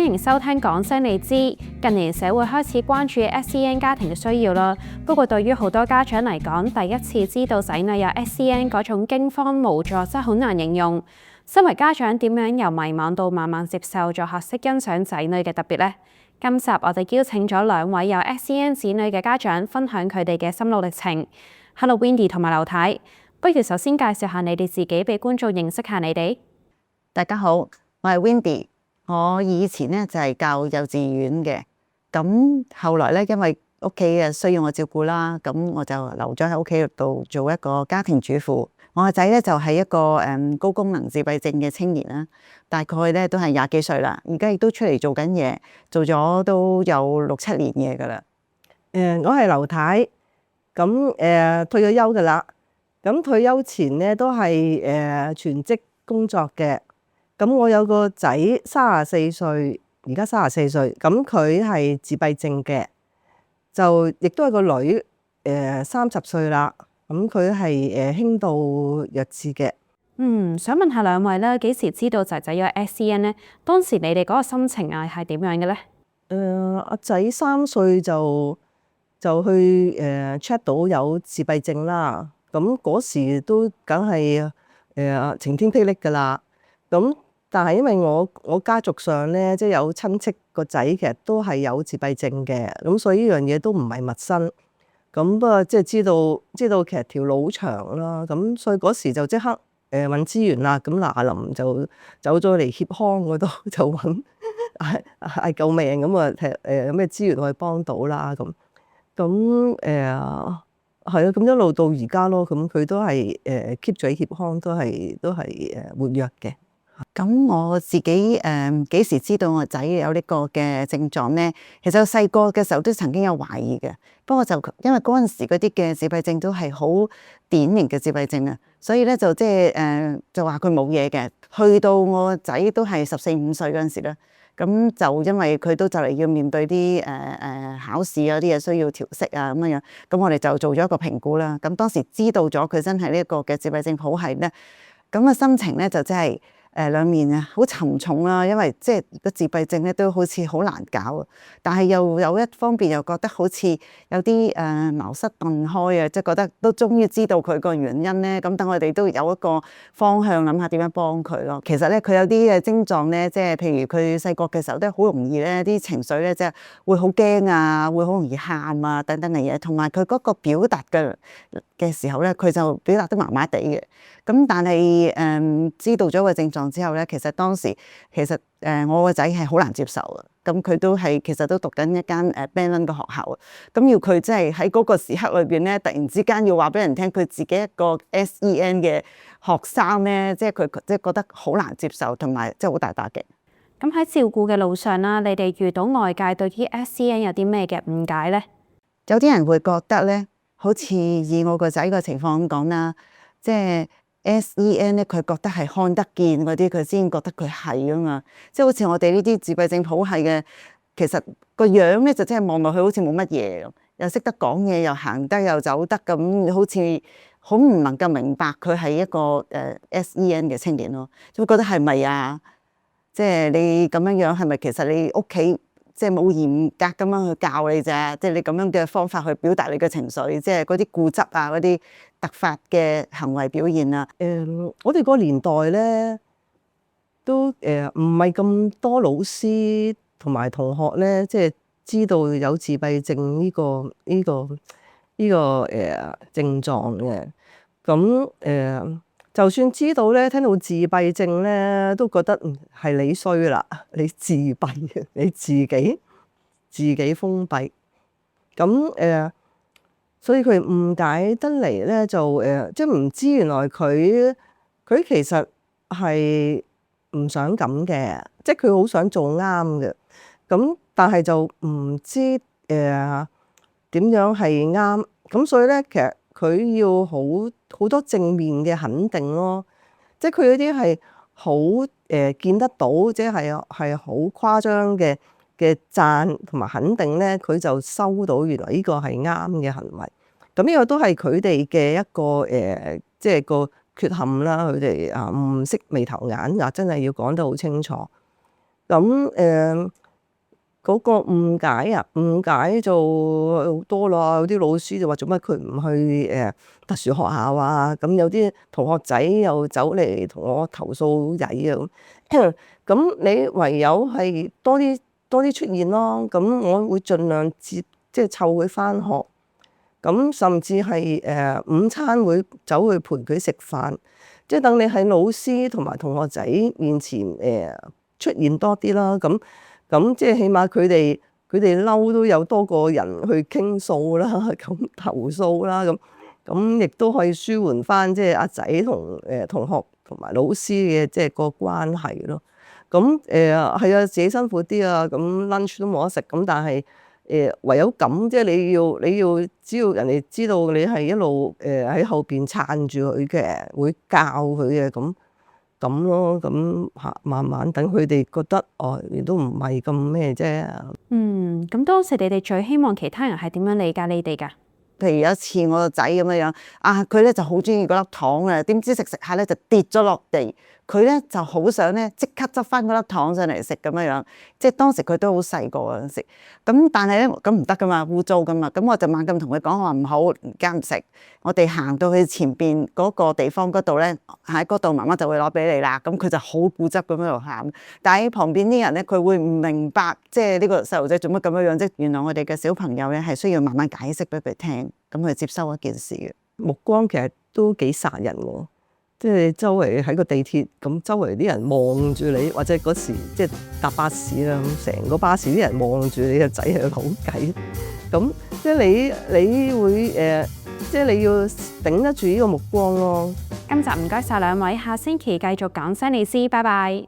迎收聽講聲你知。近年社會開始關注 SEN 家庭嘅需要啦，不過對於好多家長嚟講，第一次知道仔女有 SEN 嗰種驚慌無助，真係好難形容。身為家長，點樣由迷茫到慢慢接受，再學識欣賞仔女嘅特別呢？今集我哋邀請咗兩位有 SEN 子女嘅家長，分享佢哋嘅心路歷程。Hello Wendy 同埋劉太，不如首先介紹下你哋自己，俾觀眾認識下你哋。大家好，我係 Wendy。我以前咧就係教幼稚園嘅，咁後來咧因為屋企嘅需要我照顧啦，咁我就留咗喺屋企度做一個家庭主婦。我個仔咧就係一個高功能自閉症嘅青年啦，大概咧都係20幾歲啦，而家亦都出嚟做緊嘢，做咗都有6、7年嘢噶啦。我係劉太，咁退咗休噶啦，咁退休前咧都係全職工作嘅。咁我有個仔34歲，而家34歲，咁佢係自閉症嘅，就亦都係個女30歲啦，咁佢係輕度弱智嘅。想問下兩位咧，幾時知道仔仔有 SEN 呢？當時你哋嗰個心情係點樣嘅咧？阿仔3歲就去check 到有自閉症啦，咁嗰時都梗係晴天霹靂噶啦，咁。但係因為我家族上咧，即係有親戚個仔其實都係有自閉症嘅，咁所以呢樣嘢都唔係陌生。咁不過即係知道其實條路好長啦，咁所以嗰時就即刻揾資源啦。咁嗱林就走咗嚟協康嗰度就揾嗌救命咁啊！有咩資源可以幫到啦？咁係啊，咁一路到而家咯。咁佢都係keep 住喺協康，都係活躍嘅。咁我自己幾時知道我仔有呢個嘅症狀咧？其實我細個嘅時候都曾經有懷疑嘅，不過就因為嗰陣時嗰啲嘅自閉症都係好典型嘅自閉症啊，所以咧就即係就話佢冇嘢嘅。去到我個仔都係14、15歲嗰陣時咧，咁就因為佢都就嚟要面對啲考試啊啲嘢需要調適啊咁樣，咁我哋就做咗一個評估啦。咁當時知道咗佢真係呢一個嘅自閉症譜系咧，咁嘅心情咧就真係兩面啊，好沉重啦，因為即係個自閉症咧都好似好難搞啊，但係又有一方面又覺得好似有啲茅塞頓開啊，即係覺得都終於知道佢個原因咧，咁等我哋都有一個方向諗下點樣幫佢咯。其實咧佢有啲嘅症狀咧，即係譬如佢細個嘅時候都好容易咧啲情緒咧，即係會好驚啊，會好容易喊啊等等嘅嘢，同埋佢嗰個表達嘅時候咧，佢就表達得麻麻地嘅。咁但係知道咗個症狀之後咧，其實當時我個仔係好難接受啊。咁佢都係其實都讀緊一間band 1嘅學校啊。咁要佢即係喺嗰個時刻裏邊咧，突然之間要話俾人聽佢自己一個 SEN 嘅學生咧，即係佢即係覺得好難接受，同埋即係好大打擊。咁喺照顧嘅路上啦，你哋遇到外界對於 SEN 有啲咩嘅誤解咧？有啲人會覺得咧，好似以我個仔個情況咁講啦，即係SEN 咧，佢覺得係看得見嗰啲，佢先覺得佢係啊嘛。即係好似我哋呢啲自閉症譜系嘅，其實個樣咧就真係望落去好似冇乜嘢，又識得講嘢，又行得又走得咁，好似好唔能夠明白佢係一個SEN 嘅青年咯。就會覺得係咪啊？即係你咁樣樣係咪其實你屋企即係冇嚴格咁樣去教你咋？即係你咁樣嘅方法去表達你嘅情緒，即係嗰啲固執啊，嗰啲突發嘅行為表現啊。我哋個年代咧都唔係咁多老師同埋同學咧，即係知道有自閉症呢個症狀嘅。咁就算知道咧，聽到自閉症咧，都覺得係你衰啦，你自閉，你自己封閉。咁所以佢誤解得嚟咧，就即係唔知原來佢其實係唔想咁嘅，即係佢好想做啱嘅。咁但係就唔知點樣係啱。咁所以咧，其實佢要好多正面嘅肯定咯。即係佢嗰啲係好見得到，即係好誇張嘅讚同埋肯定咧，佢就收到原來呢個係啱嘅行為。咁呢個都係佢哋嘅一個即係個缺陷啦。佢哋唔識眉頭眼，真係要講得好清楚。咁嗰個誤解就好多啦。有啲老師就話做乜佢唔去特殊學校啊？咁有啲同學仔又走嚟同我投訴曳啊咁。咁你唯有係多啲出現咯。咁我會盡量即係湊佢返學。咁甚至係午餐會走去陪佢食飯，即係等你喺老師同埋同學仔面前出現多啲啦。咁即係起碼佢哋嬲都有多個人去傾訴啦，咁投訴啦，咁亦都可以舒緩返即係阿仔同同學同埋老師嘅即係個關係咯。咁係啊，自己辛苦啲啊，咁 lunch 都冇得食，咁但係唯有咁，即係你要只要人哋知道你係一路喺後邊撐住佢嘅，會教佢嘅咁咯，咁嚇慢慢等佢哋覺得你都唔係咁咩啫。咁當時你哋最希望其他人係點樣理解你哋㗎？譬如有一次我個仔咁樣樣，佢咧就好中意嗰粒糖啊，點知食食下咧就跌咗落地，佢咧就好想咧即刻執翻嗰粒糖上嚟食咁樣樣，即係當時佢都好細個嗰陣時，咁但係咧咁唔得噶嘛，污糟噶嘛，咁我就猛咁同佢講，我話唔好，而家唔食，我哋行到去前邊嗰個地方嗰度咧，喺嗰度媽媽就會攞俾你啦，咁佢就好固執咁喺度喊，但係喺旁邊啲人咧佢會唔明白，即係呢個細路仔做乜咁樣樣，即係原來我哋嘅小朋友咧係需要慢慢解釋俾佢聽。咁去接收一件事嘅目光其實都幾殺人喎，即係周圍喺個地鐵咁，周圍啲人望住你，或者嗰時即係搭巴士啦，咁成個巴士啲人望住你個仔喺度講偈，咁即係你會即係你要頂得住呢個目光咯。今集唔該晒兩位，下星期繼續講聲你知，拜拜。